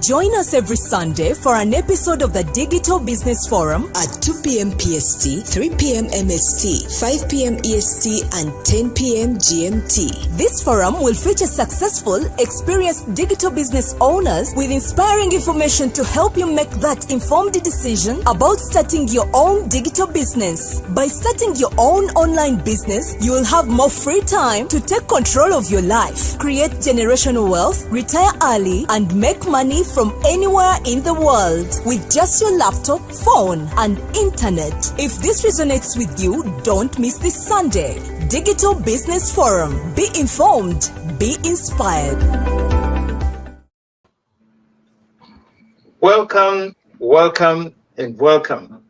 Join us every Sunday for an episode of the Digital Business Forum at 2 p.m. PST, 3 p.m. MST, 5 p.m. EST, and 10 p.m. GMT. This forum will feature successful, experienced digital business owners with inspiring information to help you make that informed decision about starting your own digital business. By starting your own online business, you will have more free time to take control of your life, create generational wealth, retire early, and make money from anywhere in the world with just your laptop, phone, and internet. If this resonates with you, don't miss this Sunday. Digital Business Forum. Be informed, be inspired. Welcome, and welcome.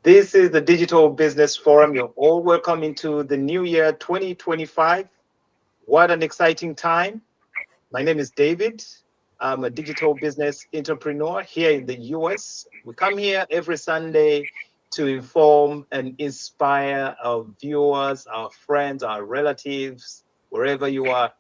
This is the Digital Business Forum. You're all welcome into the new year 2025. What an exciting time. My name is David. I'm a digital business entrepreneur here in the US. We come here every Sunday to inform and inspire our viewers, our friends, our relatives, wherever you are,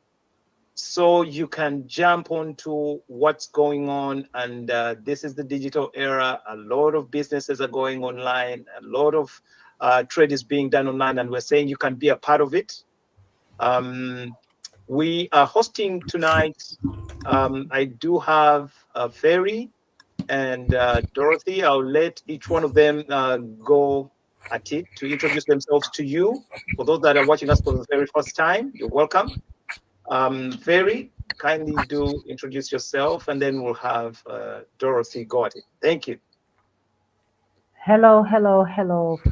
so you can jump onto what's going on. And this is the digital era. A lot of businesses are going online. A lot of trade is being done online, and we're saying you can be a part of it. We are hosting tonight. I do have Ferry and Dorothy. I'll let each one of them go at it to introduce themselves to you. For those that are watching us for the very first time, you're welcome. Ferry, kindly do introduce yourself, and then we'll have Dorothy go at it. Thank you. Hello,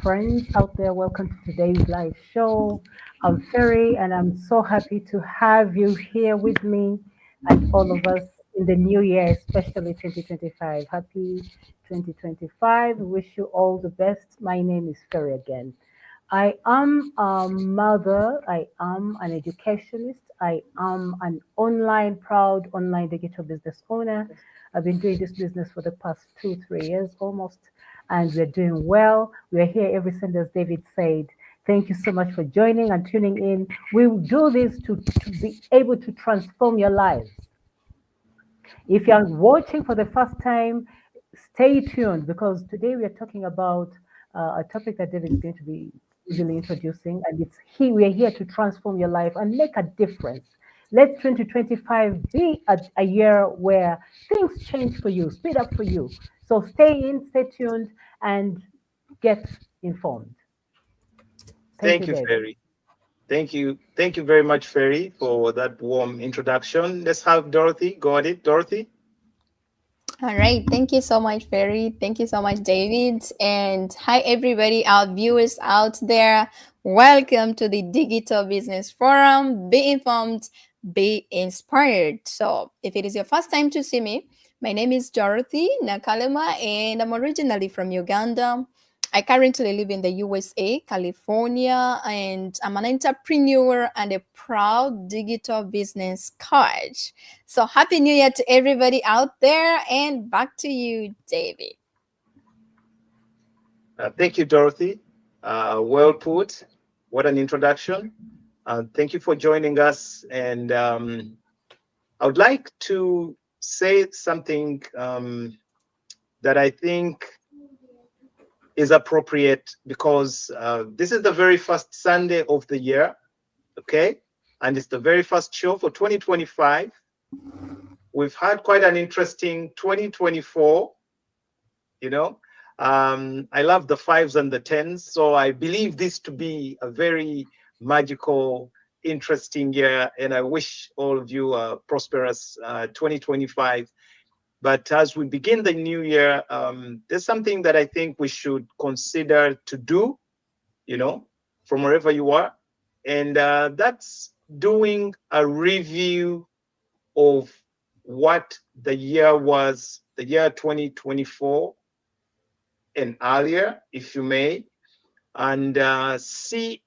friends out there. Welcome to today's live show. I'm Ferry, and I'm so happy to have you here with me and all of us in the new year, especially 2025. Happy 2025. Wish you all the best. My name is Ferry again. I am a mother. I am an educationist. I am an proud online digital business owner. I've been doing this business for the past 2-3 years almost, and we're doing well. We're here every Sunday, as David said. Thank you so much for joining and tuning in. We will do this to be able to transform your lives. If you're watching for the first time, stay tuned, because today we are talking about a topic that David is going to be easily introducing, and we're here to transform your life and make a difference. Let 2025 be a year where things change for you, speed up for you. So stay tuned, and get informed. Thank you, Ferry. Thank you very much, Ferry, for that warm introduction. Let's have Dorothy go at it. Dorothy. All right. Thank you so much, Ferry. Thank you so much, David. And hi, everybody, our viewers out there. Welcome to the Digital Business Forum. Be informed, be inspired. So if it is your first time to see me, my name is Dorothy Nakalema, and I'm originally from Uganda. I currently live in the USA, California, and I'm an entrepreneur and a proud digital business coach. So happy New Year to everybody out there, and back to you, David. Thank you, Dorothy. Well put. What an introduction. Thank you for joining us. And I would like to say something that I think is appropriate, because this is the very first Sunday of the year, okay? And it's the very first show for 2025. We've had quite an interesting 2024, you know. I love the 5s and the 10s, so I believe this to be a very magical, interesting year, and I wish all of you a prosperous 2025. But as we begin the new year, there's something that I think we should consider to do, you know, from wherever you are. And that's doing a review of what the year was, the year 2024 and earlier, if you may, and see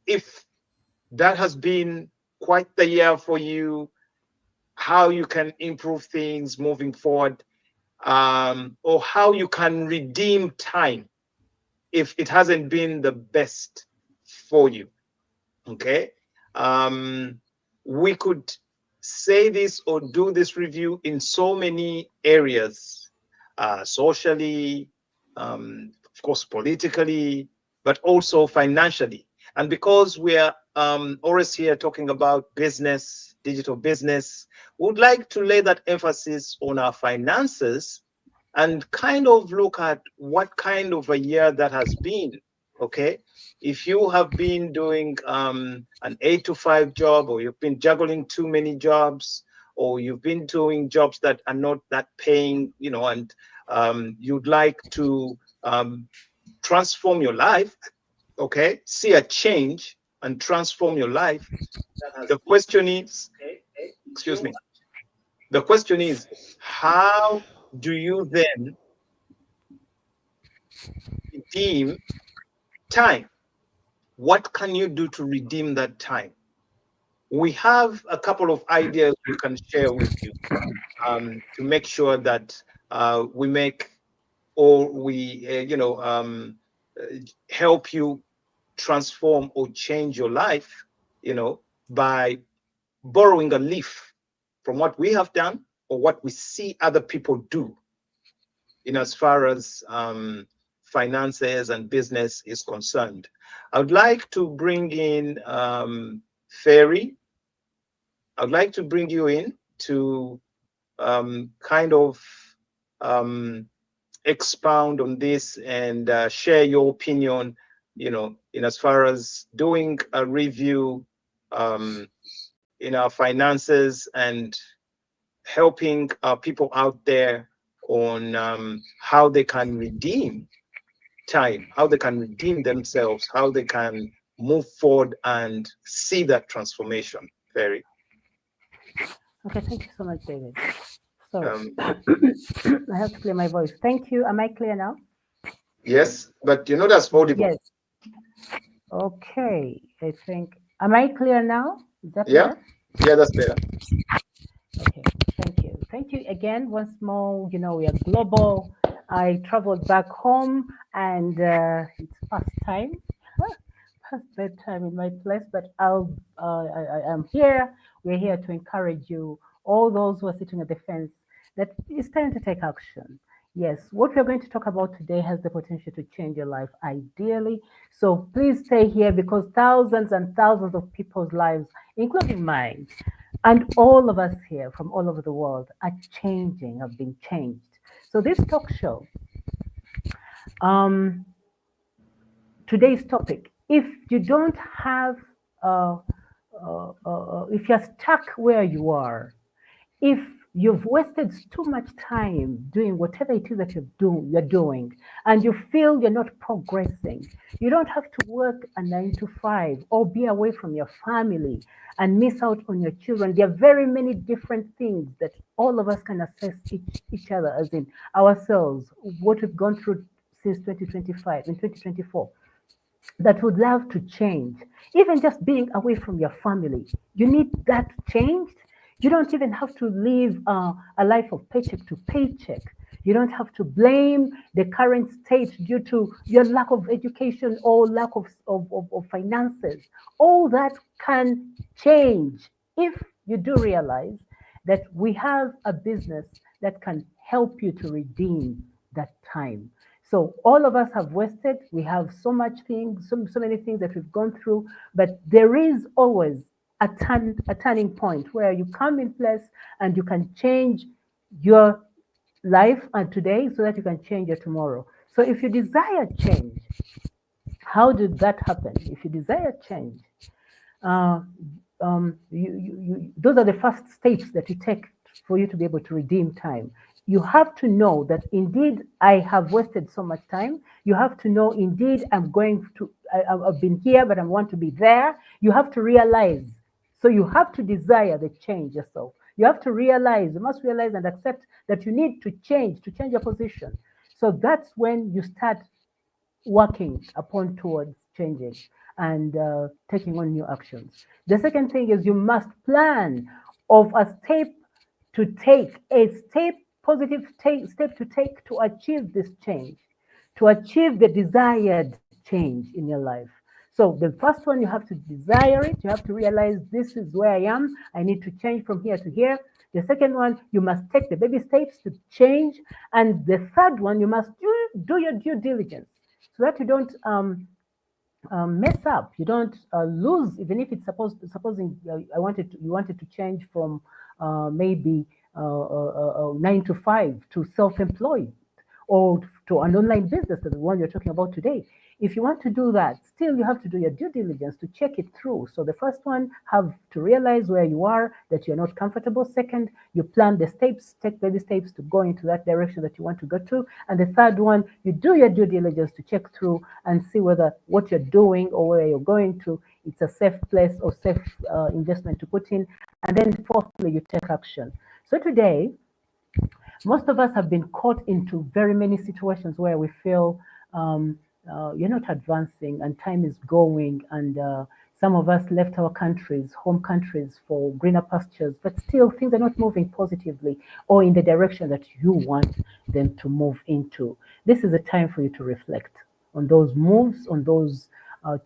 if that has been quite the year for you, how you can improve things moving forward, or how you can redeem time if it hasn't been the best for you. Okay, we could say this or do this review in so many areas, socially, of course, politically, but also financially. And because we're always here talking about business, digital business, we would like to lay that emphasis on our finances and kind of look at what kind of a year that has been. Okay, if you have been doing an 8 to 5 job, or you've been juggling too many jobs, or you've been doing jobs that are not that paying, and you'd like to transform your life, okay, see a change and transform your life. The question is, excuse me, the question is, how do you then redeem time? What can you do to redeem that time? We have a couple of ideas we can share with you to make sure that we make, or we, help you transform or change your life, by borrowing a leaf from what we have done or what we see other people do, as far as finances and business is concerned. I would like to bring in Ferry. I'd like to bring you in to kind of expound on this and share your opinion, in as far as doing a review in our finances and helping people out there on how they can redeem time, how they can redeem themselves, how they can move forward and see that transformation. Ferry. Okay, thank you so much, David. Sorry, Um, I have to clear my voice. Thank you. Am I clear now? yes, but that's audible. Yes. Okay, I think. Am I clear now? Is that Yeah. better? Yeah, that's better. Okay, thank you. Thank you again once more. We are global. I traveled back home and it's past time, past bedtime in my place, but I am here. We're here to encourage you, all those who are sitting at the fence, that it's time to take action. Yes, what we're going to talk about today has the potential to change your life ideally. So please stay here, because thousands and thousands of people's lives, including mine, and all of us here from all over the world, are changing, have been changed. So this talk show, today's topic, if you don't have, if you're stuck where you are, if you've wasted too much time doing whatever it is that you're doing, and you feel you're not progressing, you don't have to work a 9 to 5 or be away from your family and miss out on your children. There are very many different things that all of us can assess each other, as in ourselves, what we've gone through since 2025 and 2024, that would love to change. Even just being away from your family, you need that changed. You don't even have to live a life of paycheck to paycheck. You don't have to blame the current state due to your lack of education or lack of finances. All that can change if you do realize that we have a business that can help you to redeem that time. So all of us have wasted. We have so much things, so many things that we've gone through, but there is always a turning point where you come in place and you can change your life and today so that you can change your tomorrow. So if you desire change, how did that happen? If you desire change, those are the first steps that you take for you to be able to redeem time. You have to know that indeed I have wasted so much time. You have to know indeed I've been here, but I want to be there. You have to realize. So you have to desire the change yourself. You have to realize, you must realize and accept that you need to change your position. So that's when you start working upon towards changing and taking on new actions. The second thing is you must plan of a positive step to take to achieve this change, to achieve the desired change in your life. So the first one, you have to desire it. You have to realize this is where I am. I need to change from here to here. The second one, you must take the baby steps to change. And the third one, you must do your due diligence so that you don't mess up. You don't lose, even if it's supposing you wanted to change from maybe 9 to 5 to self-employed or to an online business, the one you're talking about today. If you want to do that, still you have to do your due diligence to check it through. So the first one, have to realize where you are, that you're not comfortable. Second, you plan the steps, take baby steps to go into that direction that you want to go to. And the third one, you do your due diligence to check through and see whether what you're doing or where you're going to, it's a safe place or safe investment to put in. And then fourthly, you take action. So today, most of us have been caught into very many situations where we feel you're not advancing and time is going, and some of us left our countries, home countries, for greener pastures, but still things are not moving positively or in the direction that you want them to move into. This is a time for you to reflect on those moves, on those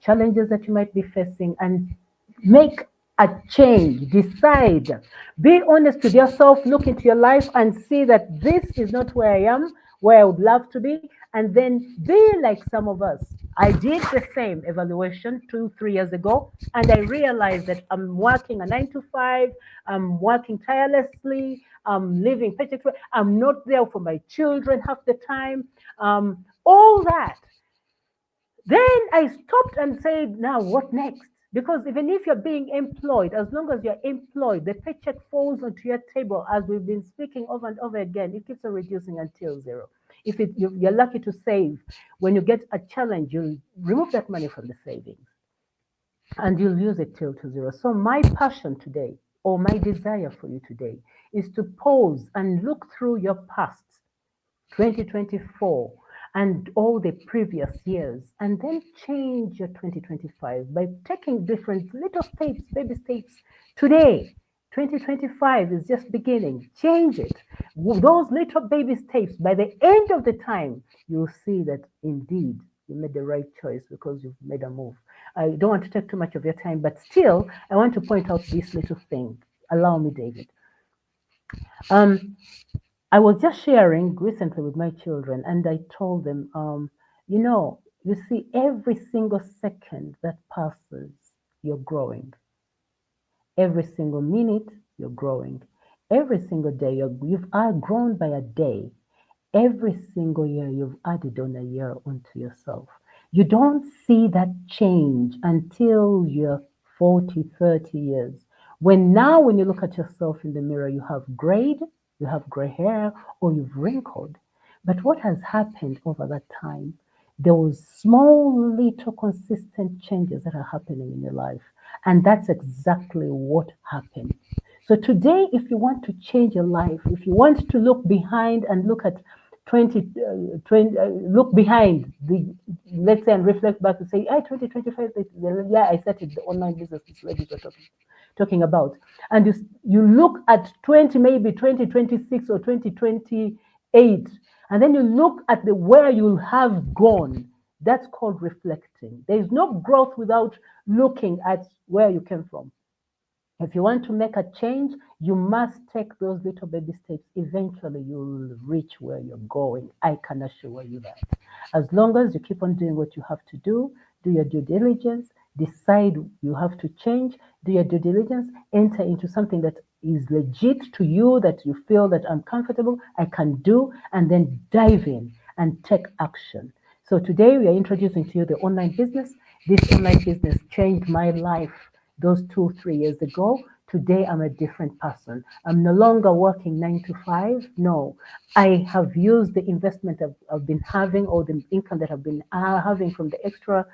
challenges that you might be facing, and make a change. Decide. Be honest with yourself. Look into your life and see that this is not where I am, where I would love to be. And then be like some of us. I did the same evaluation 2-3 years ago, and I realized that I'm working a 9 to 5. I'm working tirelessly. I'm living paycheck. I'm not there for my children half the time. All that. Then I stopped and said, now what next? Because even if you're being employed, as long as you're employed, the paycheck falls onto your table, as we've been speaking over and over again. It keeps on reducing until zero. If you're lucky to save, when you get a challenge, you'll remove that money from the savings and you'll use it till to zero. So my passion today, or my desire for you today, is to pause and look through your past, 2024, and all the previous years, and then change your 2025 by taking different little steps, baby steps. Today, 2025 is just beginning. Change it. Those little baby steps, by the end of the time, you'll see that indeed you made the right choice because you've made a move. I don't want to take too much of your time, but still, I want to point out this little thing. Allow me, David. I was just sharing recently with my children, and I told them, you see, every single second that passes, you're growing. Every single minute, you're growing. Every single day, you've grown by a day. Every single year, you've added on a year onto yourself. You don't see that change until you're 40, 30 years. When you look at yourself in the mirror, you have grayed, you have gray hair, or you've wrinkled. But what has happened over that time? Those small, little, consistent changes that are happening in your life. And that's exactly what happened. So today, if you want to change your life, if you want to look behind and look at look behind let's say, and reflect back and say, 2025, yeah, I started the online business this ladies were talking about. And you look at maybe 2026 or 2028, and then you look at where you'll have gone. That's called reflecting. There is no growth without looking at where you came from. If you want to make a change, you must take those little baby steps. Eventually, you'll reach where you're going. I can assure you that. As long as you keep on doing what you have to do your due diligence, decide you have to change, do your due diligence, enter into something that is legit to you, that you feel that I'm comfortable, I can do, and then dive in and take action. So today we are introducing to you the online business. This online business changed my life those 2-3 years ago. Today I'm a different person. I'm no longer working 9 to 5. No, I have used the investment I've been having, or the income that I've been having from the extra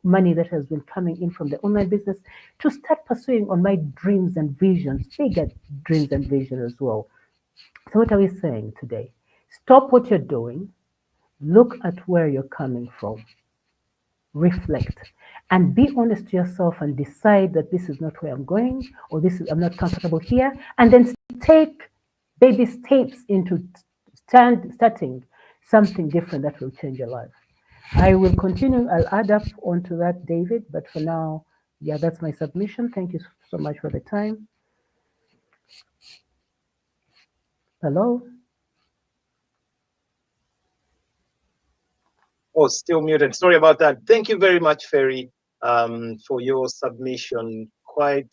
money that has been coming in from the online business, to start pursuing on my dreams and visions, bigger dreams and visions as well. So what are we saying today? Stop what you're doing, look at where you're coming from, reflect, and be honest to yourself and decide that this is not where I'm going, or I'm not comfortable here, and then take baby steps into starting something different that will change your life. I will continue. I'll add up onto that, David. But for now, yeah, that's my submission. Thank you so much for the time. Hello. Oh, still muted. Sorry about that. Thank you very much, Ferry, for your submission. Quite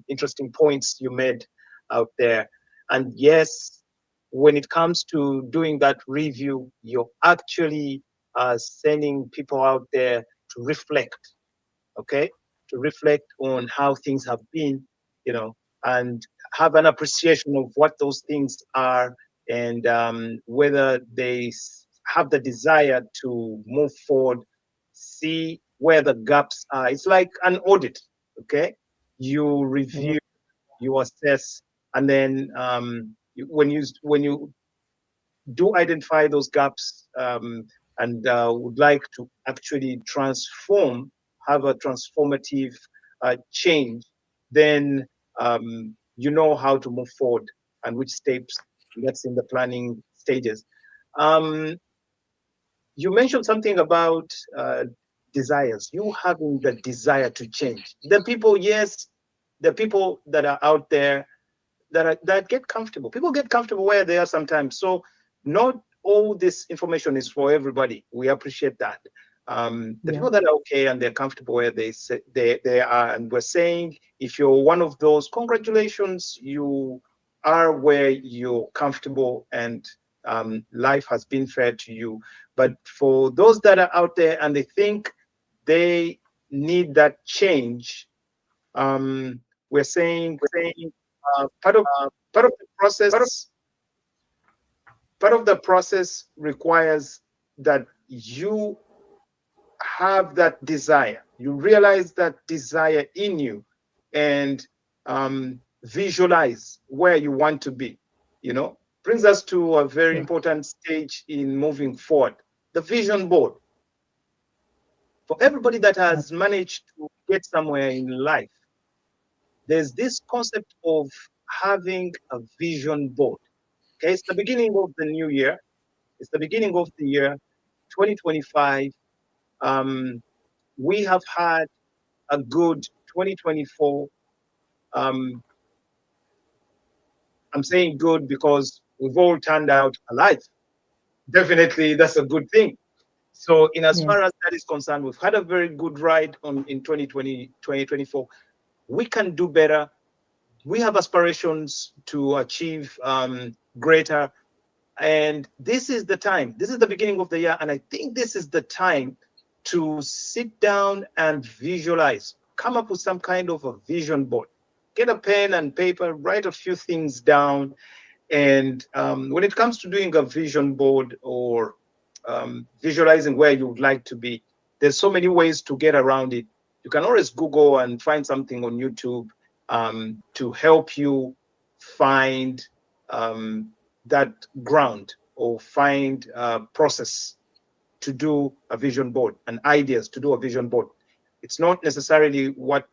interesting points you made out there. And yes, when it comes to doing that review, you're actually sending people out there to reflect, okay? To reflect on how things have been, you know, and have an appreciation of what those things are, and whether they have the desire to move forward, see where the gaps are. It's like an audit, okay? You review, you assess, and then when you do identify those gaps, and would like to actually transform, have a transformative change, then you know how to move forward and which steps. That's in the planning stages. You mentioned something about desires. You having the desire to change. The people, yes, the people that are out there that get comfortable. People get comfortable where they are sometimes. So not all this information is for everybody. We appreciate that. The people that are okay and they're comfortable where they are, and we're saying, if you're one of those, congratulations, you are where you're comfortable, and life has been fair to you. But for those that are out there and they think they need that change, we're saying part of the process. Part of the process requires that you have that desire. You realize that desire in you, and visualize where you want to be. You know, brings us to a very important stage in moving forward: the vision board. For everybody that has managed to get somewhere in life, there's this concept of having a vision board. Okay, it's the beginning of the new year. It's the beginning of the year 2025. We have had a good 2024. I'm saying good because we've all turned out alive. Definitely, that's a good thing. So, in as far as that is concerned, we've had a very good ride in 2024. We can do better. We have aspirations to achieve greater. And this is the time. This is the beginning of the year. And I think this is the time to sit down and visualize. Come up with some kind of a vision board. Get a pen and paper, write a few things down. And when it comes to doing a vision board, or visualizing where you would like to be, there's so many ways to get around it. You can always Google and find something on YouTube to help you find that ground, or find a process to do a vision board, and ideas to do a vision board. It's not necessarily what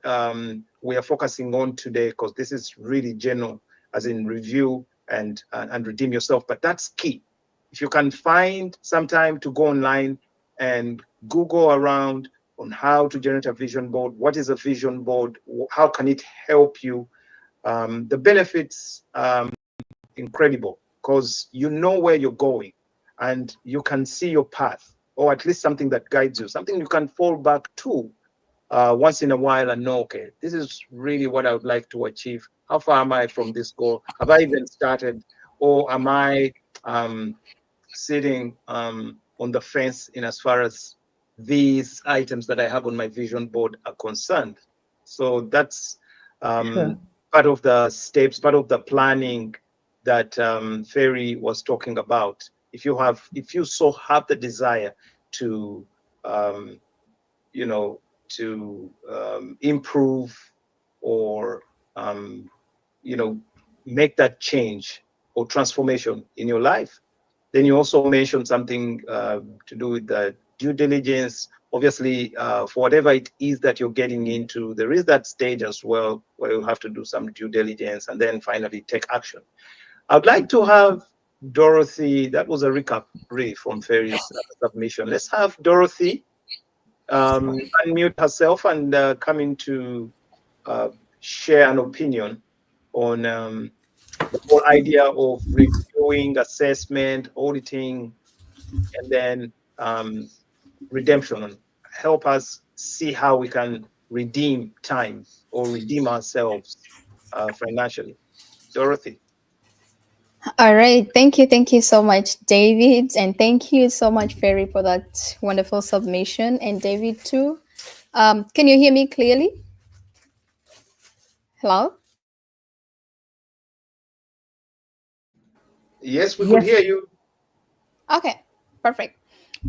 we are focusing on today, because this is really general, as in review and redeem yourself. But that's key. If you can find some time to go online and Google around on how to generate a vision board, what is a vision board, how can it help you, the benefits incredible, because you know where you're going and you can see your path, or at least something that guides you, something you can fall back to once in a while and know, okay, this is really what I would like to achieve. How far am I from this goal? Have I even started? Or am I sitting on the fence in as far as these items that I have on my vision board are concerned? So that's part of the steps, part of the planning that Ferry was talking about. If you so have the desire to, to improve, or make that change or transformation in your life, then you also mentioned something to do with the due diligence. Obviously, for whatever it is that you're getting into, there is that stage as well where you have to do some due diligence and then finally take action. I'd like to have Dorothy. That was a recap, really, from Ferry's submission. Let's have Dorothy unmute herself and come in to share an opinion on the whole idea of reviewing, assessment, auditing, and then redemption, and help us see how we can redeem time or redeem ourselves financially. Dorothy. All right. Thank you so much, David. And thank you so much, Ferry, for that wonderful submission. And David, too. Can you hear me clearly? Hello? Yes, we could hear you. Okay, perfect.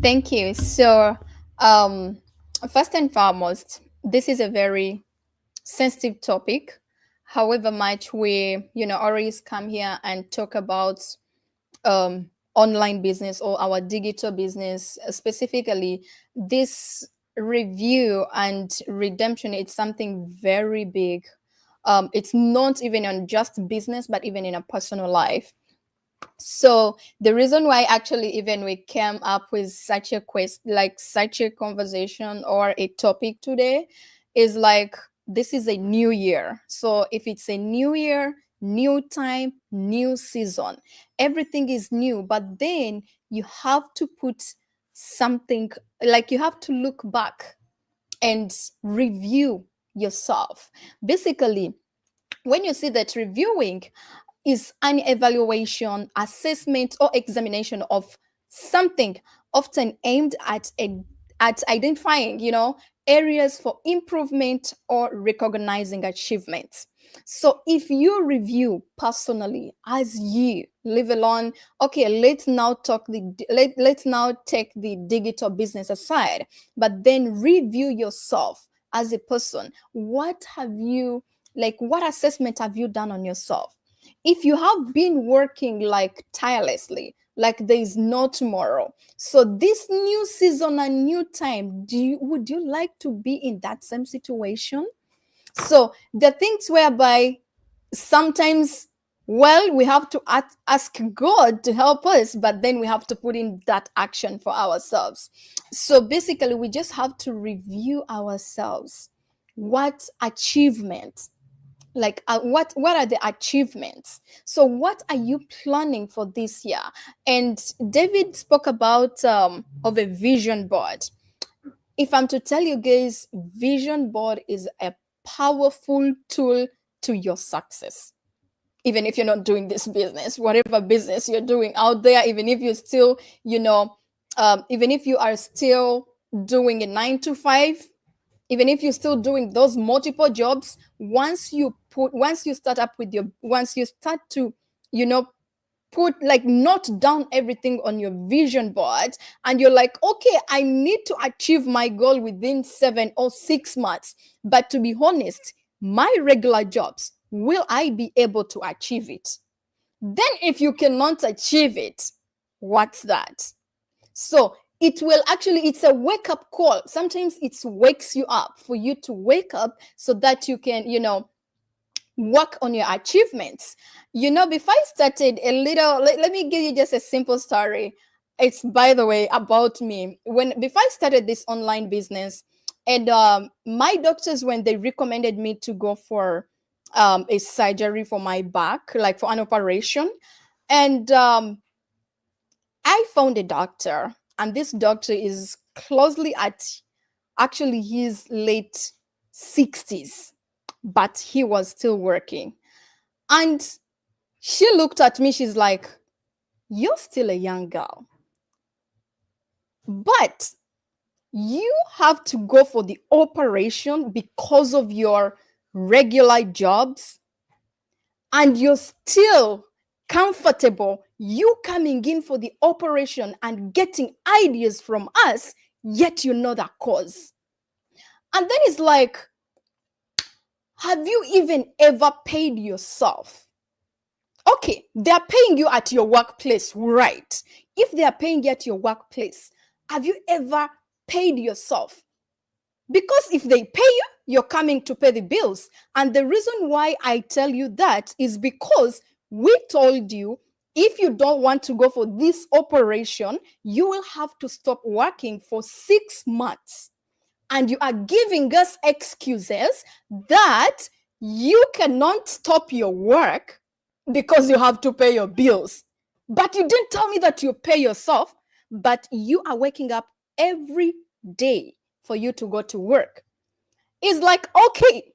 Thank you. So, first and foremost, this is a very sensitive topic. However much we, always come here and talk about online business or our digital business, specifically this review and redemption, it's something very big. It's not even on just business, but even in a personal life. So the reason why actually even we came up with such a such a conversation or a topic today is like, this is a new year. So if it's a new year, new time, new season, everything is new, but then you have to put something, like you have to look back and review yourself. Basically, when you see that reviewing is an evaluation, assessment, or examination of something, often aimed at identifying, areas for improvement or recognizing achievements. So if you review personally as you live alone, okay, let's now let's now take the digital business aside, but then review yourself as a person. What assessment have you done on yourself? If you have been working like tirelessly, like there is no tomorrow, so this new season and new time, would you like to be in that same situation? So the things whereby sometimes, well, we have to ask God to help us, but then we have to put in that action for ourselves. So basically, we just have to review ourselves. What achievements, what are the achievements? So what are you planning for this year? And David spoke about of a vision board. If I'm to tell you guys, vision board is a powerful tool to your success. Even if you're not doing this business, whatever business you're doing out there, even if you're still, even if you are still doing a 9 to 5, even if you're still doing those multiple jobs, once you start to, note down everything on your vision board, and you're like, okay, I need to achieve my goal within 7 or 6 months. But to be honest, my regular jobs, will I be able to achieve it? Then if you cannot achieve it, what's that? So it's a wake up call. Sometimes it wakes you up, for you to wake up so that you can, work on your achievements. Before I started let me give you just a simple story. It's, by the way, about me. Before I started this online business, and my doctors, when they recommended me to go for a surgery for my back, like for an operation, and I found a doctor, and this doctor is closely at actually his late 60s, but he was still working. And she looked at me, she's like, you're still a young girl, but you have to go for the operation because of your regular jobs, and you're still comfortable you coming in for the operation and getting ideas from us, yet you know that cause. And then it's like, have you even ever paid yourself? Okay, they're paying you at your workplace, right? If they are paying you at your workplace, have you ever paid yourself? Because if they pay you, you're coming to pay the bills. And the reason why I tell you that is because we told you if you don't want to go for this operation, you will have to stop working for 6 months. And you are giving us excuses that you cannot stop your work because you have to pay your bills. But you didn't tell me that you pay yourself, but you are waking up every day for you to go to work. It's like, okay,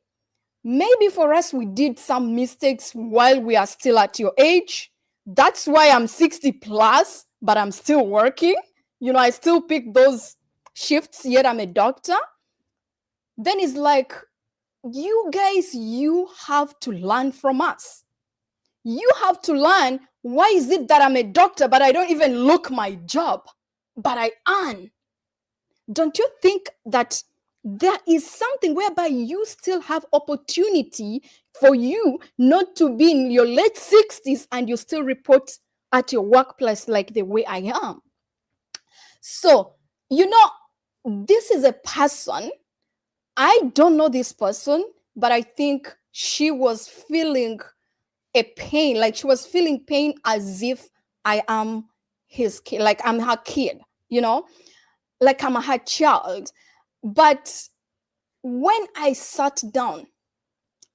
maybe for us, we did some mistakes while we are still at your age. That's why I'm 60 plus, but I'm still working. I still pick those shifts, yet I'm a doctor. Then it's like, you guys, you have to learn from us. You have to learn, why is it that I'm a doctor, but I don't even look my job, but I earn? Don't you think that there is something whereby you still have opportunity for you not to be in your late 60s and you still report at your workplace like the way I am? So, this is a person, I don't know this person, but I think she was feeling a pain, like she was feeling pain as if I am his kid, like I'm her kid, like I'm her child. But when I sat down,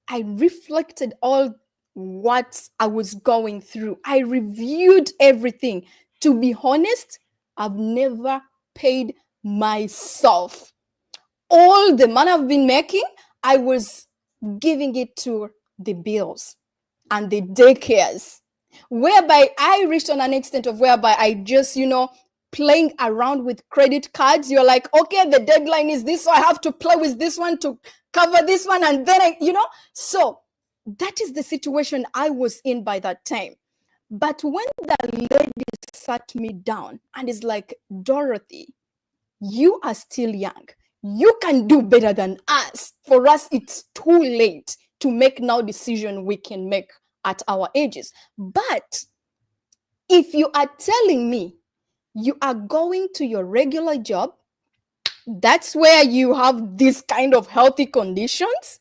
I reflected all what I was going through. I reviewed everything. To be honest, I've never paid myself. All the money I've been making, I was giving it to the bills and the daycares, whereby I reached on an extent of whereby I just, playing around with credit cards. You're like, okay, the deadline is this, so I have to play with this one to cover this one. And then so that is the situation I was in by that time. But when the lady sat me down and is like, Dorothy, you are still young. You can do better than us. For us, it's too late to make now decision we can make at our ages. But if you are telling me you are going to your regular job, that's where you have this kind of healthy conditions,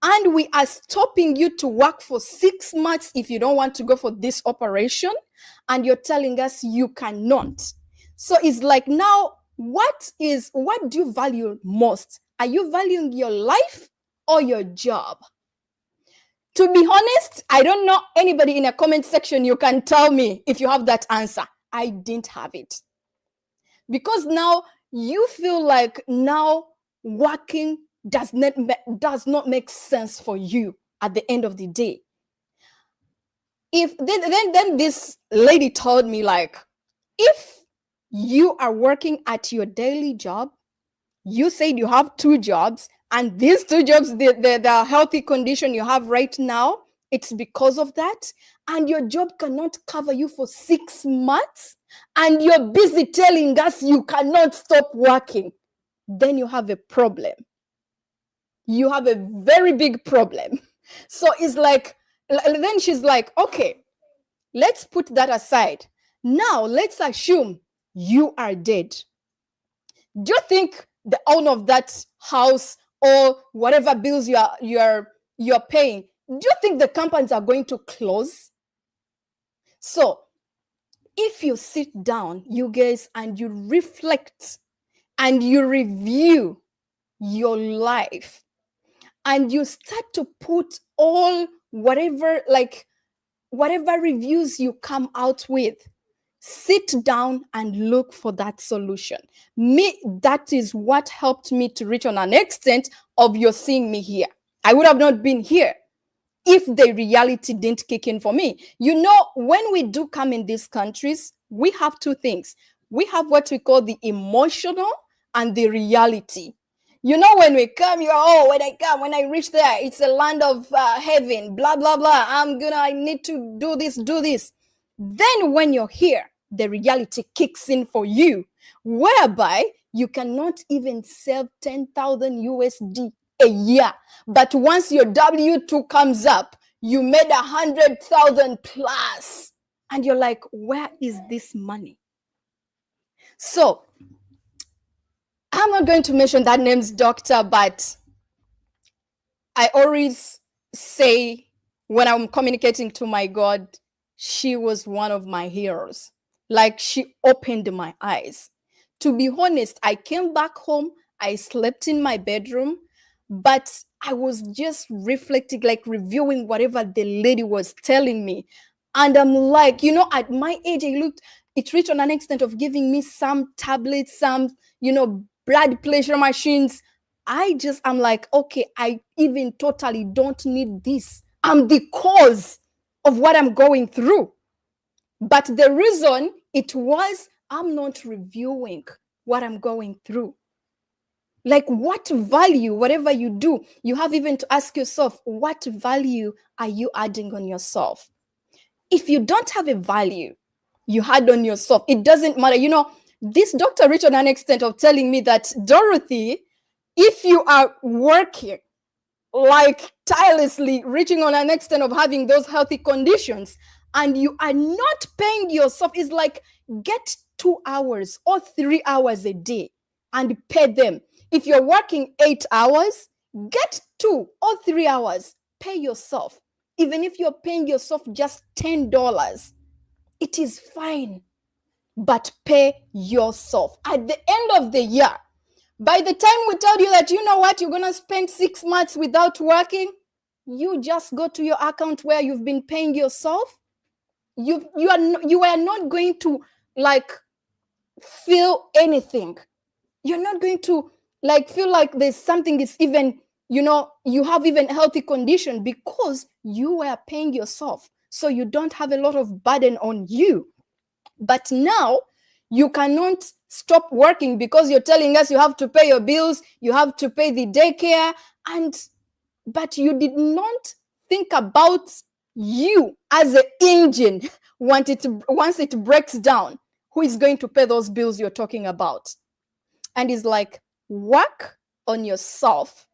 and we are stopping you to work for 6 months if you don't want to go for this operation, and you're telling us you cannot. So it's like, now, what do you value most? Are you valuing your life or your job? To be honest, I don't know anybody in a comment section. You can tell me if you have that answer. I didn't have it. Because now you feel like now working does not make sense for you at the end of the day. If then this lady told me, like, if you are working at your daily job, you said you have 2 jobs, and these 2 jobs, the healthy condition you have right now, it's because of that, and your job cannot cover you for 6 months, and you're busy telling us you cannot stop working, then you have a problem. You have a very big problem. So it's like, then she's like, okay, let's put that aside. Now let's assume you are dead. Do you think the owner of that house or whatever bills you're paying, do you think the companies are going to close? So if you sit down, you guys, and you reflect and you review your life, and you start to put all whatever reviews you come out with, sit down and look for that solution. That is what helped me to reach on an extent of you're seeing me here. I would have not been here if the reality didn't kick in for me. When we do come in these countries, we have 2 things. We have what we call the emotional and the reality. When we come, when I reach there, it's a land of heaven, blah, blah, blah. I need to do this. Then when you're here, the reality kicks in for you, whereby you cannot even save 10,000 USD a year. But once your W2 comes up, you made 100,000 plus. And you're like, where is this money? So I'm not going to mention that name's doctor, but I always say when I'm communicating to my God, she was one of my heroes. Like, she opened my eyes. To be honest, I came back home, I slept in my bedroom, but I was just reflecting, like reviewing whatever the lady was telling me. And I'm like, at my age, it reached on an extent of giving me some tablets, some, blood pressure machines. I'm like, okay, I even totally don't need this. I'm the cause of what I'm going through. But the reason it was, I'm not reviewing what I'm going through. Like, what value, whatever you do, you have even to ask yourself, what value are you adding on yourself? If you don't have a value you add on yourself, it doesn't matter. This doctor reached on an extent of telling me that, Dorothy, if you are working like tirelessly, reaching on an extent of having those healthy conditions, and you are not paying yourself, it's like, get 2 hours or 3 hours a day and pay them. If you're working 8 hours, get 2 or 3 hours, pay yourself. Even if you're paying yourself just $10, it is fine, but pay yourself. At the end of the year, by the time we tell you that, you're going to spend 6 months without working, you just go to your account where you've been paying yourself. You are not going to like feel anything. You're not going to like feel like there's something is even, you have even healthy condition, because you were paying yourself. So you don't have a lot of burden on you. But now you cannot stop working because you're telling us you have to pay your bills, you have to pay the daycare, but you did not think about you as an engine. Once it breaks down, who is going to pay those bills you're talking about? And it's like, work on yourself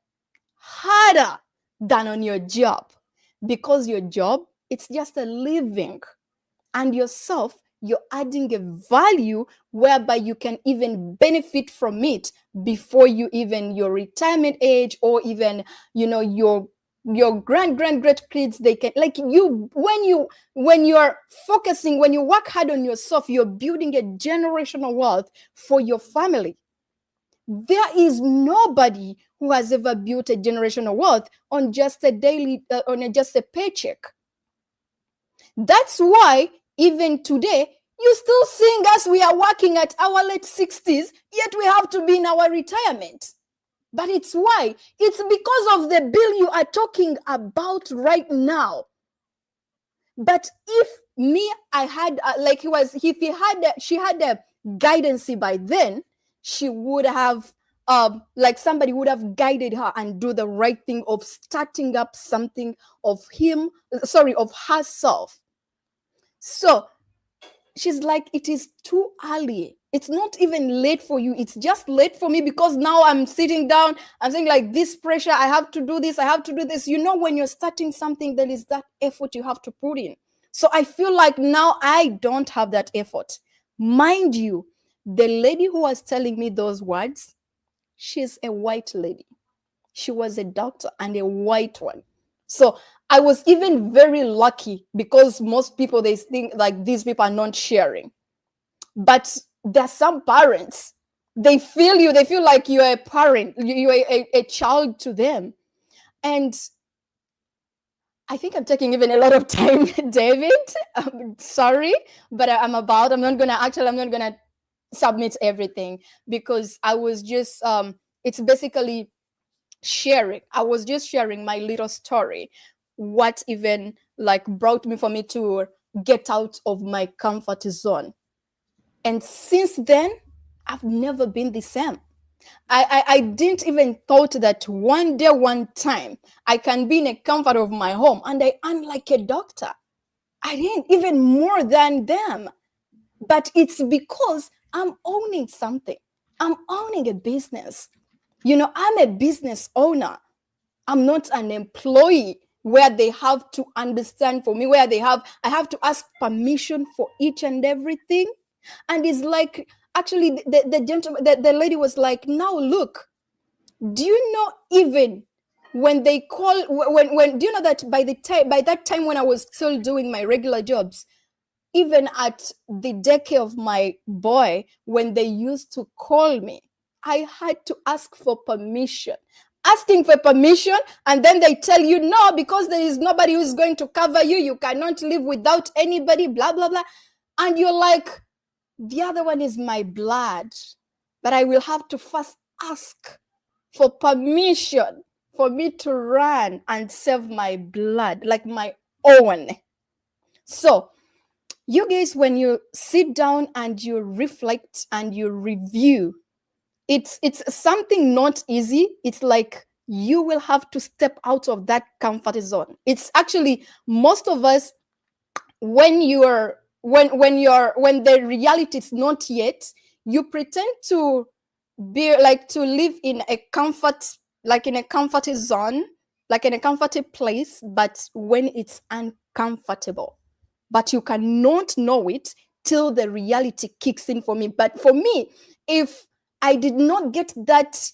harder than on your job, because your job, it's just a living, and yourself, you're adding a value whereby you can even benefit from it before you even your retirement age, or even your great kids. They can, like, when you are focusing, when you work hard on yourself, you're building a generational wealth for your family. There is nobody who has ever built a generational wealth on just a daily on just a paycheck. That's why even today, you still seeing us, we are working at our late 60s, yet we have to be in our retirement. But it's why? It's because of the bill you are talking about right now. But if me, I had, she had a guidance by then, she would have, somebody would have guided her and do the right thing of starting up something of herself. So she's like, it is too early. It's not even late for you. It's just late for me, because now I'm sitting down, I'm saying like, this pressure, I have to do this, I have to do this. When you're starting something, there is that effort you have to put in. So I feel like now I don't have that effort. Mind you, the lady who was telling me those words, she's a white lady. She was a doctor and a white one. So I was even very lucky, because most people, they think like these people are not sharing. But there's some parents, they feel like you're a parent, you're a child to them. And I think I'm taking even a lot of time, David. Sorry, but I'm not gonna submit everything, because I was just it's basically sharing. I was just sharing my little story, what even like brought me for me to get out of my comfort zone. And since then, I've never been the same. I didn't even thought that one day, one time, I can be in a comfort of my home and I earn like a doctor. I didn't, even more than them. But it's because I'm owning something. I'm owning a business. I'm a business owner. I'm not an employee where they have to understand for me, where I have to ask permission for each and everything. And it's like, actually, the gentleman, the lady was like, now look, do you know even when they call, when do you know that by that time when I was still doing my regular jobs, even at the daycare of my boy, when they used to call me, I had to ask for permission. Asking for permission, and then they tell you no, because there is nobody who's going to cover you. You cannot live without anybody, blah, blah, blah. And you're like, the other one is my blood, but I will have to first ask for permission for me to run and save my blood, like my own. So you guys, when you sit down and you reflect and you review, it's something not easy. It's like you will have to step out of that comfort zone. It's actually, most of us, when the reality is not yet, you pretend to be like, to live in a comfort, like in a comfortable zone, like in a comfortable place, but when it's uncomfortable, but you cannot know it till the reality kicks in for me. But for me, if I did not get that,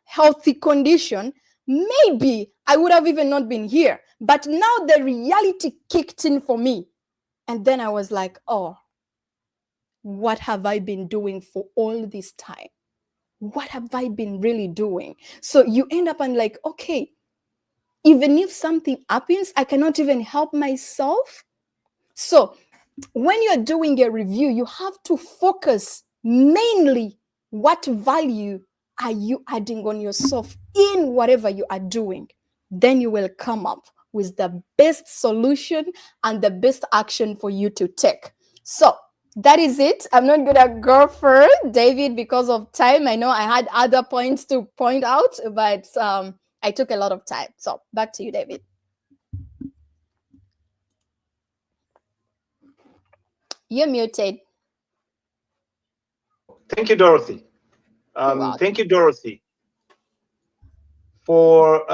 healthy condition, maybe I would have even not been here. But now the reality kicked in for me. And then I was like, oh, what have I been doing for all this time? What have I been really doing? So you end up and like, okay, even if something happens, I cannot even help myself. So when you're doing a review, you have to focus mainly what value are you adding on yourself in whatever you are doing. Then you will come up with the best solution and the best action for you to take. So that is it. I'm not going to go further, David, because of time. I know I had other points to point out, but I took a lot of time. So back to you, David. You're muted. Thank you, Dorothy. Thank you, Dorothy, for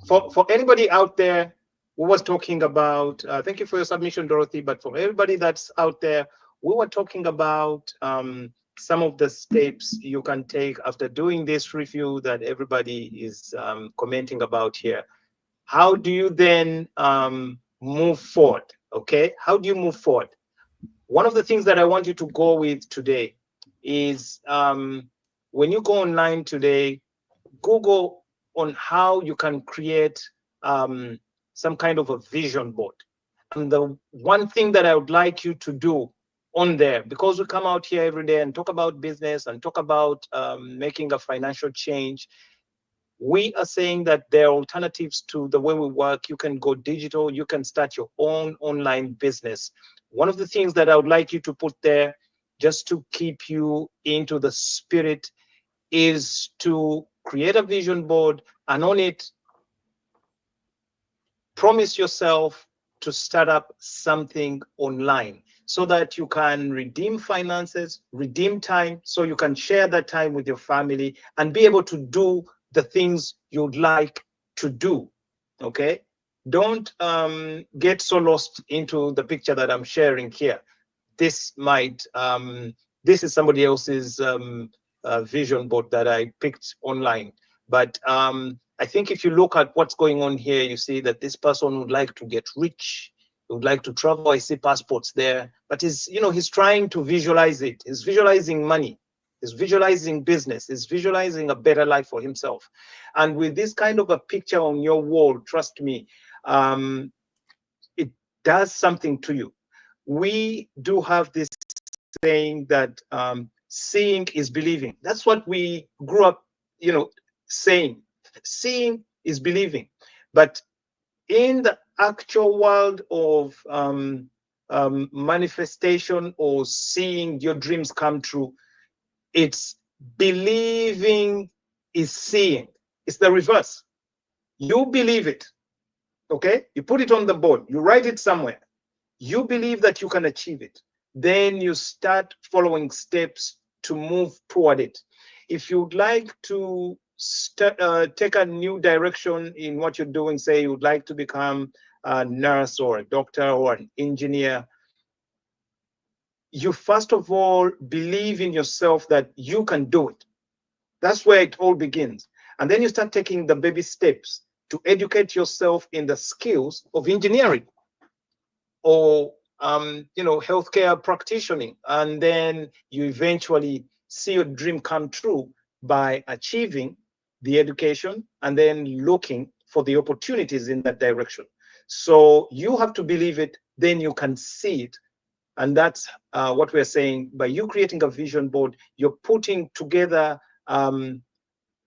for anybody out there who was talking about. Thank you for your submission, Dorothy. But for everybody that's out there, we were talking about some of the steps you can take after doing this review that everybody is commenting about here. How do you then move forward? Okay, how do you move forward? One of the things that I want you to go with today is when you go online today, Google on how you can create some kind of a vision board. And the one thing that I would like you to do on there, because we come out here every day and talk about business and talk about making a financial change, we are saying that there are alternatives to the way we work. You can go digital, you can start your own online business. One of the things that I would like you to put there, just to keep you into the spirit, is to create a vision board, and on it, promise yourself to start up something online so that you can redeem finances, redeem time, so you can share that time with your family and be able to do the things you'd like to do. Okay? Don't get so lost into the picture that I'm sharing here. This might, this is somebody else's vision board that I picked online. But I think if you look at what's going on here, you see that this person would like to get rich, would like to travel. I see passports there, but he's trying to visualize it. He's visualizing money. He's visualizing business. He's visualizing a better life for himself. And with this kind of a picture on your wall, trust me, it does something to you. We do have this saying that seeing is believing. That's what we grew up, saying. Seeing is believing. But in the actual world of manifestation or seeing your dreams come true, it's believing is seeing. It's the reverse. You believe it, okay? You put it on the board, you write it somewhere. You believe that you can achieve it. Then you start following steps to move toward it. If you'd like to take a new direction in what you're doing, say you'd like to become a nurse or a doctor or an engineer, you first of all believe in yourself that you can do it. That's where it all begins. And then you start taking the baby steps to educate yourself in the skills of engineering or healthcare practitioning. And then you eventually see your dream come true by achieving the education and then looking for the opportunities in that direction. So you have to believe it, then you can see it. And that's what we're saying. By you creating a vision board, you're putting together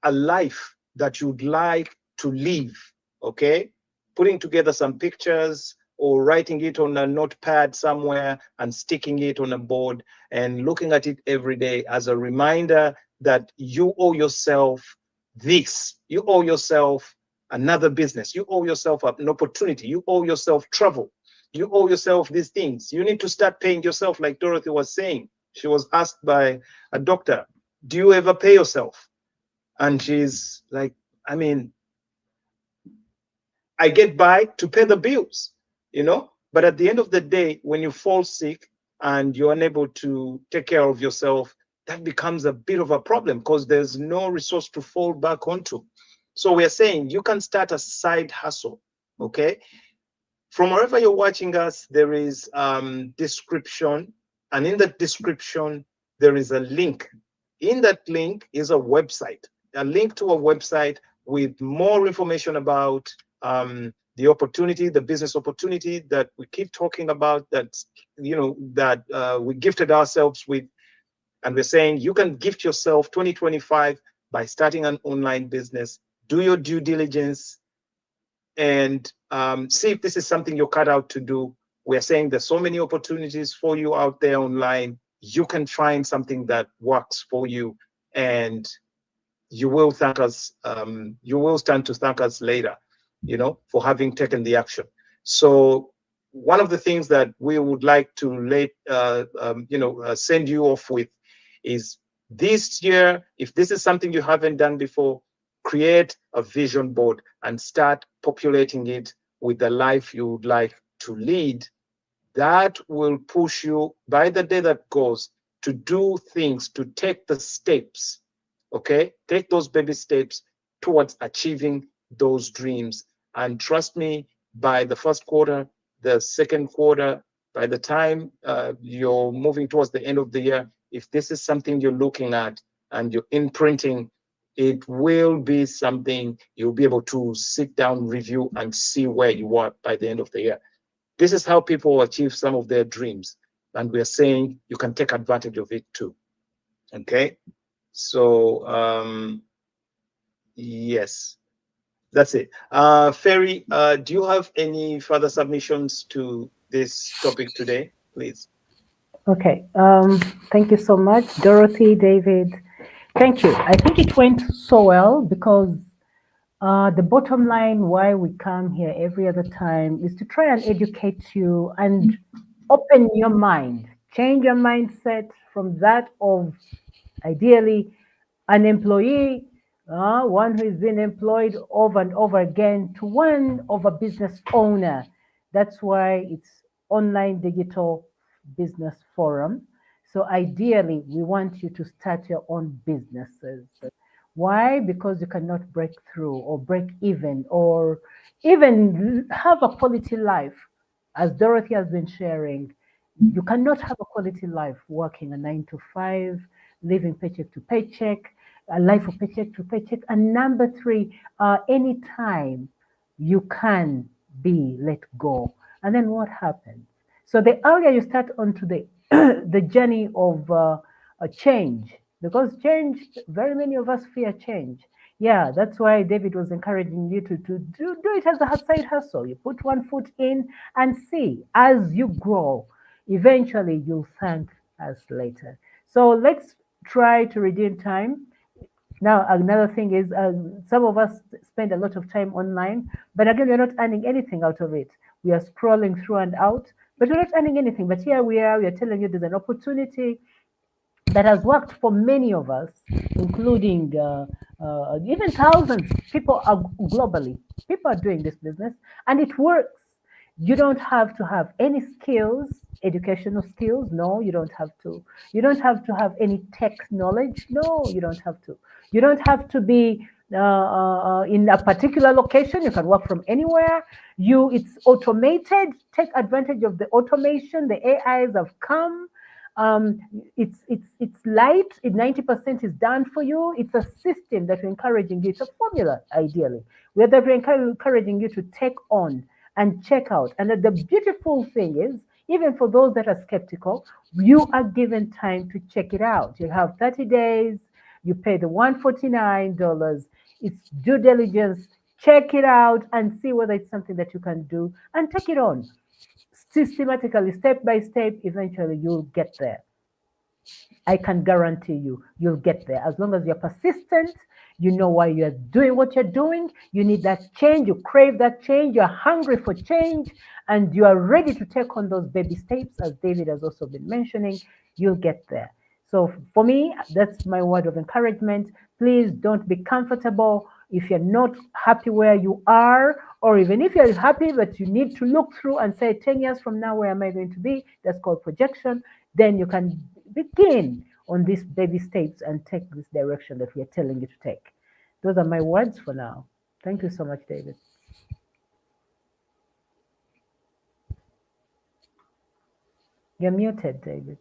a life that you'd like to live, okay? Putting together some pictures or writing it on a notepad somewhere and sticking it on a board and looking at it every day as a reminder that you owe yourself this. You owe yourself another business. You owe yourself an opportunity. You owe yourself travel. You owe yourself these things. You need to start paying yourself, like Dorothy was saying. She was asked by a doctor, do you ever pay yourself? And she's like, I mean, I get by to pay the bills, but at the end of the day, when you fall sick and you're unable to take care of yourself, that becomes a bit of a problem because there's no resource to fall back onto. So we're saying you can start a side hustle, okay? From wherever you're watching us, there is description, and in that description, there is a link. In that link is a website, a link to a website with more information about the opportunity, the business opportunity that we keep talking about, that we gifted ourselves with. And we're saying you can gift yourself 2025 by starting an online business. Do your due diligence and see if this is something you're cut out to do. We're saying there's so many opportunities for you out there online. You can find something that works for you, and you will thank us. You will stand to thank us later, for having taken the action. So one of the things that we would like to send you off with is this year, if this is something you haven't done before, create a vision board and start populating it with the life you would like to lead. That will push you by the day that goes to do things, to take the steps, okay? Take those baby steps towards achieving those dreams. And trust me, by the first quarter, the second quarter, by the time you're moving towards the end of the year, if this is something you're looking at and you're imprinting, it will be something you'll be able to sit down, review, and see where you are by the end of the year. This is how people achieve some of their dreams. And we're saying you can take advantage of it too. Okay? So, yes, that's it. Ferry, do you have any further submissions to this topic today, please? Okay. Thank you so much, Dorothy, David. Thank you. I think it went so well because the bottom line why we come here every other time is to try and educate you and open your mind, change your mindset from that of ideally an employee, one who has been employed over and over again, to one of a business owner. That's why it's Online Digital Business Forum. So ideally, we want you to start your own businesses. Why? Because you cannot break through or break even or even have a quality life. As Dorothy has been sharing, you cannot have a quality life working a 9 to 5, living paycheck to paycheck, a life of paycheck to paycheck. And number 3, anytime you can be let go. And then what happens? So the earlier you start onto the the journey of a change, because change, very many of us fear change. Yeah, that's why David was encouraging you to do it as a side hustle. You put one foot in and see as you grow. Eventually, you'll thank us later. So let's try to redeem time. Now, another thing is some of us spend a lot of time online, but again, we're not earning anything out of it. We are scrolling through and out, but we're not earning anything. But here we are telling you there's an opportunity that has worked for many of us, including even thousands. People are globally, people are doing this business and it works. You don't have to have any skills, educational skills. No, you don't have to. You don't have to have any tech knowledge. No, you don't have to. You don't have to be in a particular location. You can work from anywhere. It's automated. Take advantage of the automation. The AIs have come. Um, it's light. 90% is done for you. It's a system that we're encouraging you. It's a formula, ideally, where that we're encouraging you to take on and check out. And the beautiful thing is, even for those that are skeptical, you are given time to check it out. You have 30 days. You pay the $149. It's due diligence. Check it out and see whether it's something that you can do and take it on systematically, step by step. Eventually, you'll get there. I can guarantee you'll get there. As long as you're persistent, you know why you're doing what you're doing. You need that change. You crave that change. You're hungry for change, and you are ready to take on those baby steps, as David has also been mentioning. You'll get there. So for me, that's my word of encouragement. Please don't be comfortable. If you're not happy where you are, or even if you're happy but you need to look through and say 10 years from now, where am I going to be? That's called projection. Then you can begin on these baby steps and take this direction that we are telling you to take. Those are my words for now. Thank you so much, David. You're muted, David.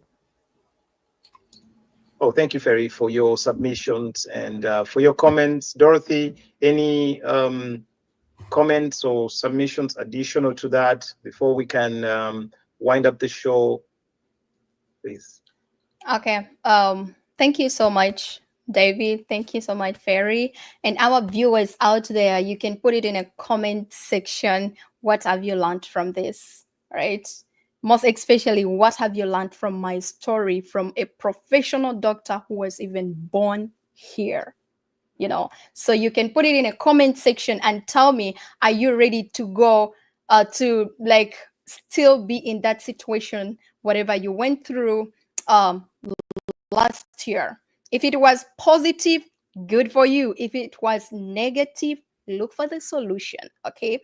Oh, thank you, Ferry, for your submissions and for your comments. Dorothy, any comments or submissions additional to that before we can wind up the show, please? Okay. Thank you so much, David. Thank you so much, Ferry. And our viewers out there, you can put it in a comment section. What have you learned from this? Right? Most especially, what have you learned from my story from a professional doctor who was even born here? So you can put it in a comment section and tell me, are you ready to go to like still be in that situation, whatever you went through last year? If it was positive, good for you. If it was negative, look for the solution. Okay.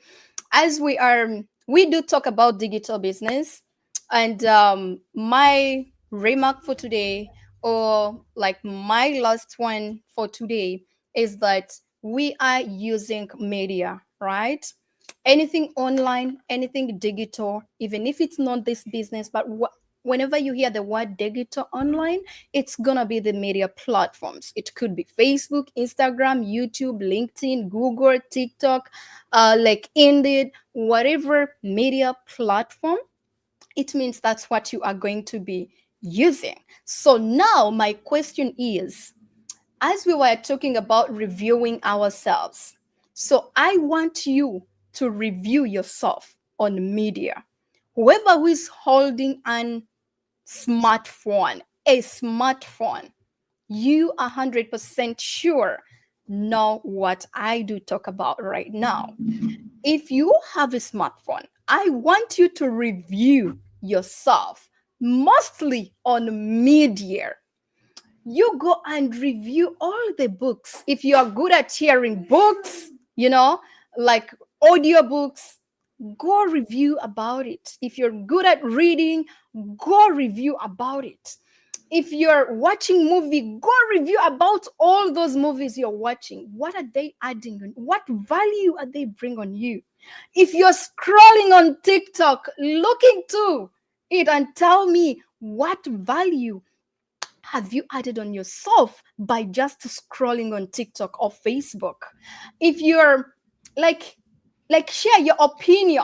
As we do talk about digital business, and my remark for today, or like my last one for today, is that we are using media, right? Anything online, anything digital, even if it's not this business, but whenever you hear the word digital online, it's gonna be the media platforms. It could be Facebook, Instagram, YouTube, LinkedIn, Google, TikTok, like Indeed, whatever media platform. It means that's what you are going to be using. So now my question is, as we were talking about reviewing ourselves, so I want you to review yourself on media. Whoever who is holding a smartphone, you 100% sure know what I do talk about right now. If you have a smartphone, I want you to review yourself mostly on media. You go and review all the books. If you are good at hearing books, like audiobooks, go review about it. If you're good at reading, go review about it. If you're watching movie, go review about all those movies you're watching. What are they adding on? What value are they bring on you? If you're scrolling on TikTok, look into it and tell me what value have you added on yourself by just scrolling on TikTok or Facebook. If you're like share your opinion,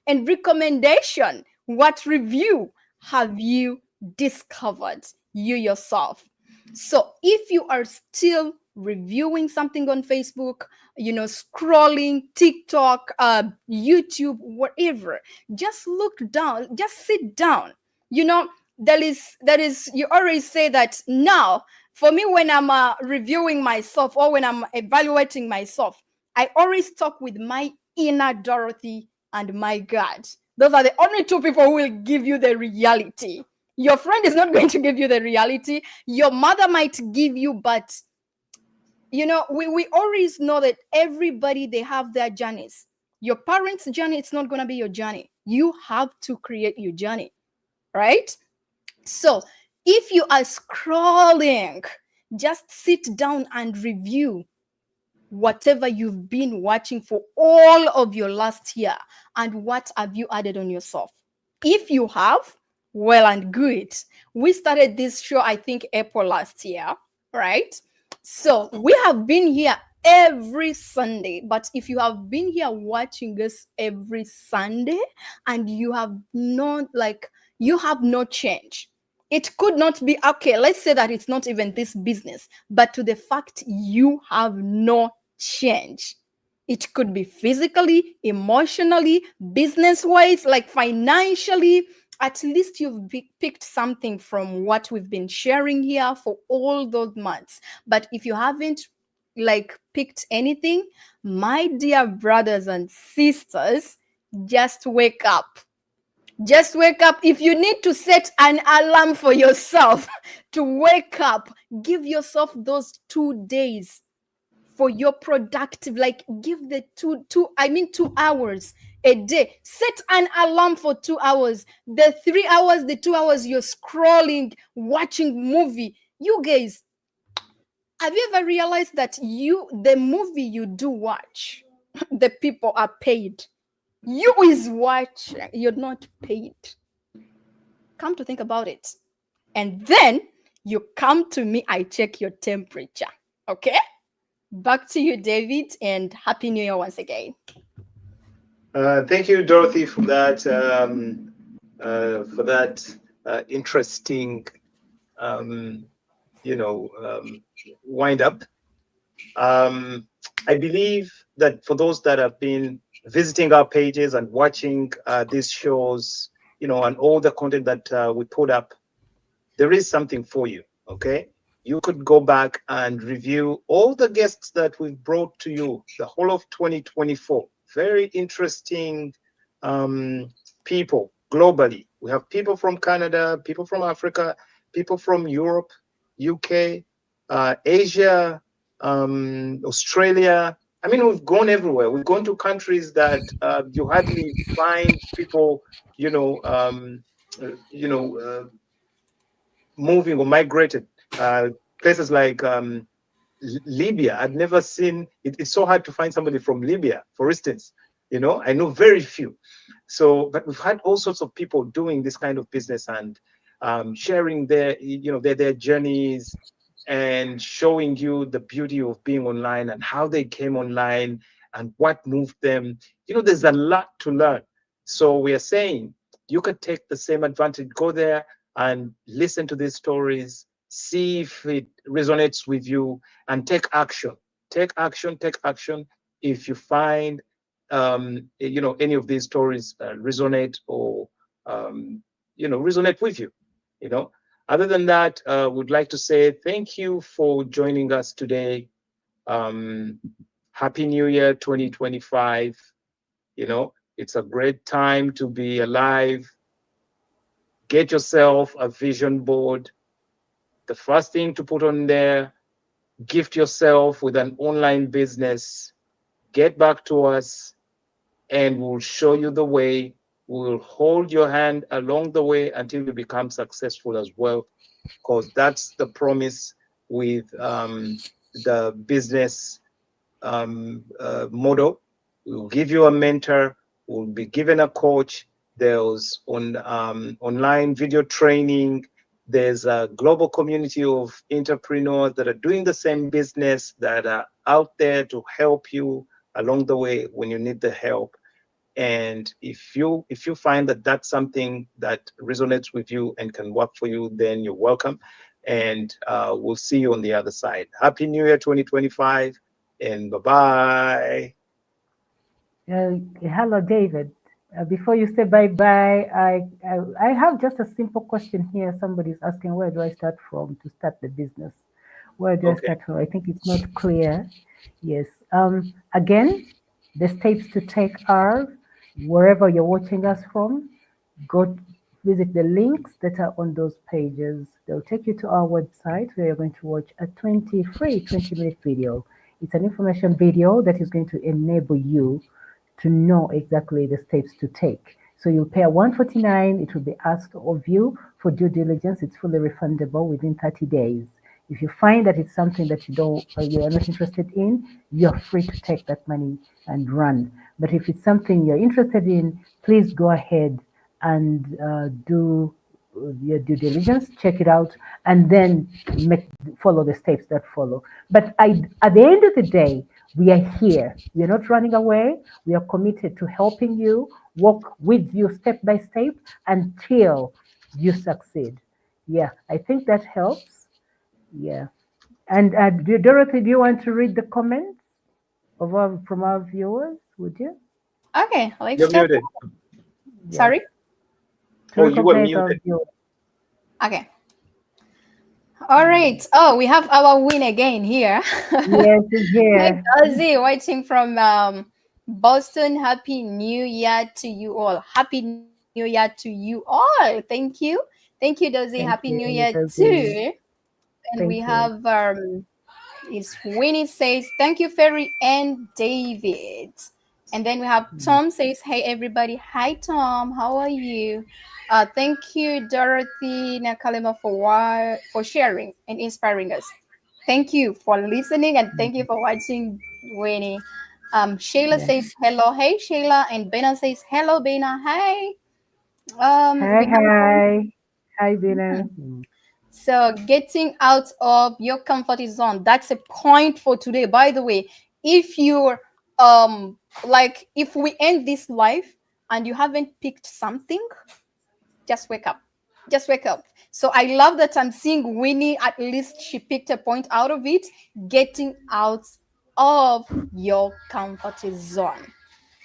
and recommendation. What review have you discovered you yourself? So if you are still reviewing something on Facebook, scrolling TikTok, YouTube, whatever, just look down, just sit down. That is you always say that now. For me, when I'm reviewing myself or when I'm evaluating myself, I always talk with my inner Dorothy and my God. Those are the only two people who will give you the reality. Your friend is not going to give you the reality. Your mother might give you, but we always know that everybody, they have their journeys. Your parents' journey, it's not going to be your journey. You have to create your journey, right? So if you are scrolling, just sit down and review whatever you've been watching for all of your last year, and what have you added on yourself? If you have, well and good. We started this show, I think, April last year, right? So we have been here every Sunday. But if you have been here watching us every Sunday and you have not, like, you have no change, it could not be, okay, let's say that it's not even this business, but to the fact you have no change. It could be physically, emotionally, business wise, like financially. At least you've picked something from what we've been sharing here for all those months. But if you haven't, like, picked anything, my dear brothers and sisters, just wake up. Just wake up. If you need to set an alarm for yourself to wake up, give yourself those 2 days for your productive, like, give the 2 hours a day. Set an alarm for 2 hours. The 3 hours, the 2 hours you're scrolling, watching movie. You guys, have you ever realized that the movie you do watch, the people are paid? You is watching, you're not paid. Come to think about it. And then you come to me, I check your temperature. Okay? Back to you, David, and Happy New Year once again. Thank you, Dorothy, for that interesting, wind up. I believe that for those that have been visiting our pages and watching these shows, and all the content that we put up, there is something for you. Okay, you could go back and review all the guests that we've brought to you the whole of 2024. Very interesting people globally. We have people from Canada, people from Africa, people from Europe, UK, Asia, Australia. I mean, we've gone everywhere. We've gone to countries that you hardly find people, moving or migrated. Places like Libya. I've never seen it. It's so hard to find somebody from Libya, for instance. I know very few. So, but we've had all sorts of people doing this kind of business and sharing their journeys and showing you the beauty of being online and how they came online and what moved them. There's a lot to learn. So we are saying you could take the same advantage, go there and listen to these stories, see if it resonates with you, and take action. Take action. If you find any of these stories resonate or resonate with you. Other than that, would like to say thank you for joining us today. Happy New Year 2025. It's a great time to be alive. Get yourself a vision board. The first thing to put on there, gift yourself with an online business. Get back to us and we'll show you the way. We'll hold your hand along the way until you become successful as well, because that's the promise with the business model. We'll give you a mentor. We'll be given a coach. There's online video training. There's a global community of entrepreneurs that are doing the same business, that are out there to help you along the way when you need the help. And if you find that that's something that resonates with you and can work for you, then you're welcome. And we'll see you on the other side. Happy New Year 2025, and bye-bye. Hello, David. Before you say bye-bye, I have just a simple question here. Somebody's asking, where do I start from to start the business? Where do I start from? I think it's not clear. Yes. Again, the steps to take are, wherever you're watching us from, go visit the links that are on those pages. They'll take you to our website where you're going to watch a free 20-minute video. It's an information video that is going to enable you to know exactly the steps to take. So you'll pay $149. It will be asked of you for due diligence. It's fully refundable within 30 days. If you find that it's something that you're not interested in, you're free to take that money and run. But if it's something you're interested in, please go ahead and do your due diligence, check it out, and then follow the steps that follow. But at the end of the day, we are here. We are not running away. We are committed to helping you, walk with you step by step until you succeed. Yeah, I think that helps. Yeah. And Dorothy, do you want to read the comments from our viewers? Would you? Okay, let's You're start. muted. Sorry. Oh, you were recognize our muted. viewers. Okay. All right. Oh, we have our win again here. Yes, it's here. Ozzy watching from Boston. Happy New Year to you all. Happy New Year to you all. Thank you. Thank you, Dozy. Thank Happy New you, Year Dozy. too. And Thank we you. have it's Winnie says, thank you, Ferry and David. And then we have Tom says, hey everybody. Hi Tom, how are you? Thank you, Dorothy Nakalema, for sharing and inspiring us. Thank you for listening and thank you for watching, Winnie. Shayla says hello. Hey Shayla. And Bena says hello, Bena. Hi. Hi, Bina. So getting out of your comfort zone, that's a point for today. By the way, if you're if we end this life and you haven't picked something, just wake up. Just wake up. So I love that I'm seeing Winnie, at least she picked a point out of it, getting out of your comfort zone.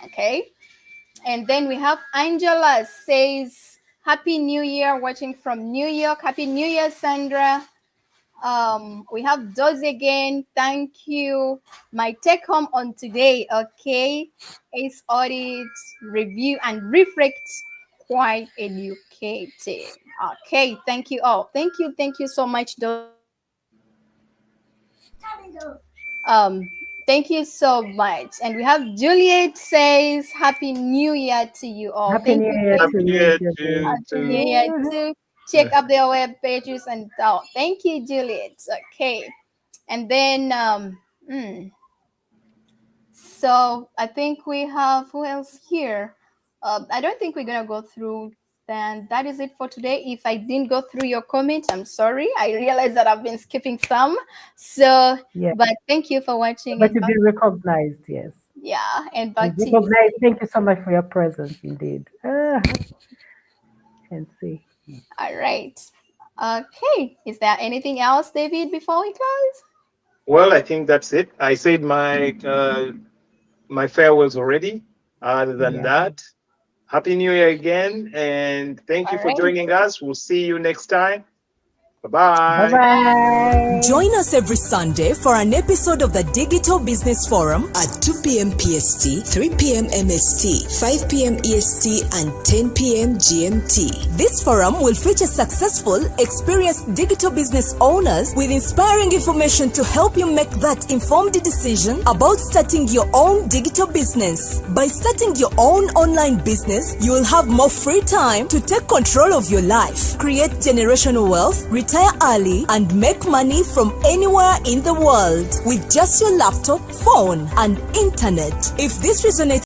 Okay. And then we have Angela says, Happy New Year, watching from New York. Happy New Year, Sandra. We have Dozy again. Thank you. My take home on today, okay, is audit, review, and reflect. Quite educated. Okay, thank you all. Thank you so much, Dozy. Thank you so much. And we have Juliet says, Happy New Year to you all. Happy New Year Happy New Year to you. Happy New Year too. Check up their web pages and all. Thank you, Juliet. Okay. And then so I think we have who else here? I don't think we're gonna go through. Then that is it for today. If I didn't go through your comments, I'm sorry. I realize that I've been skipping some. So but thank you for watching. But you've been recognized, yes. Yeah, and back to you. Thank you so much for your presence, indeed. Can see. All right. Okay. Is there anything else, David, before we close? Well, I think that's it. I said my my farewells already. Other than that, Happy New Year again, and thank you for joining us. We'll see you next time. Bye-bye. Bye-bye. Join us every Sunday for an episode of the Digital Business Forum at 2 p.m. PST, 3 p.m. MST, 5 p.m. EST, and 10 p.m. GMT. This forum will feature successful, experienced digital business owners with inspiring information to help you make that informed decision about starting your own digital business. By starting your own online business, you will have more free time to take control of your life, create generational wealth, retire early, and make money from anywhere in the world with just your laptop, phone, and internet. If this resonates